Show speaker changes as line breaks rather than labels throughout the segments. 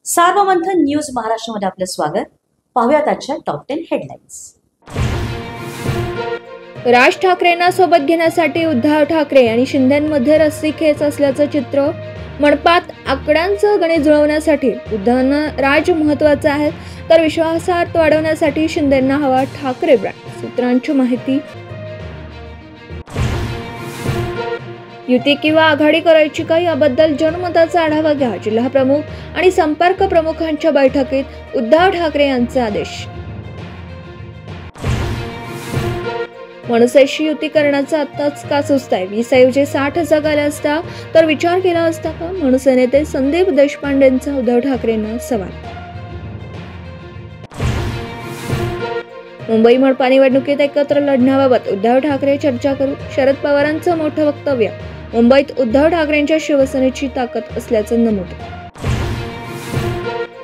Sarvamanthan news महाराष्ट्रामध्ये आपलं स्वागत। पाहूयात आजच्या टॉप 10 हेडलाईन्स।
राज ठाकरेंना सोबत घेण्यासाठी उद्धव ठाकरे आणि शिंदेंमध्ये रस्सी खेच असल्याचं चित्र। मनपात आकड्यांचं गणित जुळवण्यासाठी उद्धवांना राज महत्त्वाचा आहे, तर विश्वासार्हता वाढवण्यासाठी शिंदेंना हवा ठाकरे ब्रँड। सूत्रांची माहिती। युती किंवा आघाडी करायची का याबद्दल जनमताचा आढावा घ्या। जिल्हा प्रमुख आणि संपर्क प्रमुखांच्या बैठकीत उद्धव ठाकरे यांचे आदेश। मनसेशी युती करण्याचा आत्ताच का सुचताय? 20 ऐवजी 60 जागा आल्या असता तर विचार केला असता का? मनसे नेते संदीप देशपांडेंचा उद्धव ठाकरेंना सवाल। मुंबई मनपा निवडणुकीत एकत्र लढण्याबाबत उद्धव ठाकरे चर्चा करू। शरद पवारांचं मोठं वक्तव्य। मुंबईत उद्धव ठाकरेंच्या शिवसेनेची ताकद असल्याचं नमूद।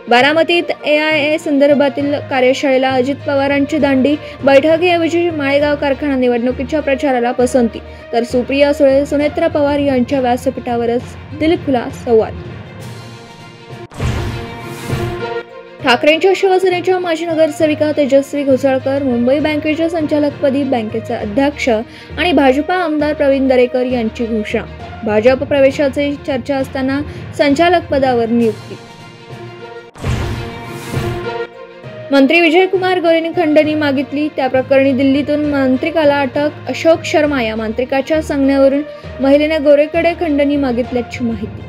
बारामतीत AIA संदर्भातील कार्यशाळेला अजित पवारांची दांडी। बैठकीऐवजी माळेगाव कारखाना निवडणुकीच्या प्रचाराला पसंती, तर सुप्रिया सुळे सुनेत्रा पवार यांच्या व्यासपीठावरच दिलखुलास संवाद। ठाकरेंच्या शिवसेनेच्या माजी नगरसेविका तेजस्वी घोसाळकर मुंबई बँकेच्या संचालकपदी, बँकेचे अध्यक्ष आणि भाजपा आमदार प्रवीण दरेकर यांची घोषणा। भाजप प्रवेशाची चर्चा असताना संचालकपदावर नियुक्ती। मंत्री विजयकुमार गोरेंनी खंडणी मागितली, त्या प्रकरणी दिल्लीतून मांत्रिकाला अटक। अशोक शर्मा या मांत्रिकाच्या सांगण्यावरून महिलेने गोरेकडे खंडणी मागितल्याची माहिती।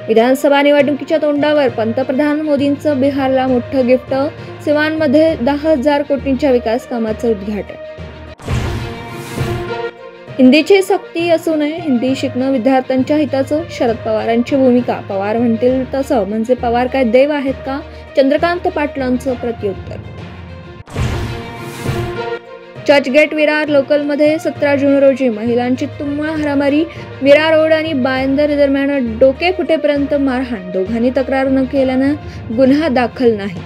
विधानसभा निवडणुकीच्या तोंडावर पंतप्रधान मोदींचं बिहारला मोठं गिफ्ट। सिवानमध्ये 10,000 कोटींच्या विकास कामाचं उद्घाटन। हिंदीची सक्ती असू नये, हिंदी शिकणं विद्यार्थ्यांच्या हिताचं। शरद पवारांची भूमिका। पवार म्हणतील तसं म्हणजे पवार काय देव आहेत का? चंद्रकांत पाटलांचं प्रत्युत्तर। चर्चगेट विरार लोकलमध्ये 17 जून रोजी महिलांची तुंबळ हाणामारी। विरार रोड आणि बायंदर दरम्यान डोके फुटेपर्यंत मारहाण। दोघांनी तक्रार न केल्यानं गुन्हा दाखल नाही।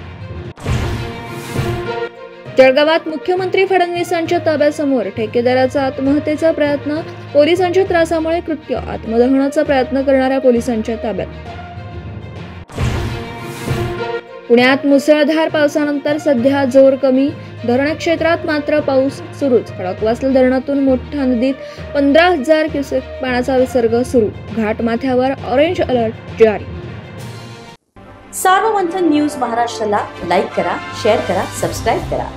जळगावात मुख्यमंत्री फडणवीसांच्या ताब्यासमोर ठेकेदाराचा आत्महत्येचा प्रयत्न। पोलिसांच्या त्रासामुळे कृत्य। आत्मदहनाचा प्रयत्न करणाऱ्या पोलिसांच्या ताब्यात। पुण्यात मुसळधार पावसानंतर सध्या जोर कमी। धरण क्षेत्रात मात्र पाऊस सुरूच। खडकवासला धरणातून मोठ्या नदीत 15,000 क्युसेक पाण्याचा विसर्ग सुरू। घाटमाथ्यावर ऑरेंज अलर्ट जारी।
सार्वमंथन न्यूज महाराष्ट्राला लाईक करा, शेअर करा, सबस्क्राईब करा।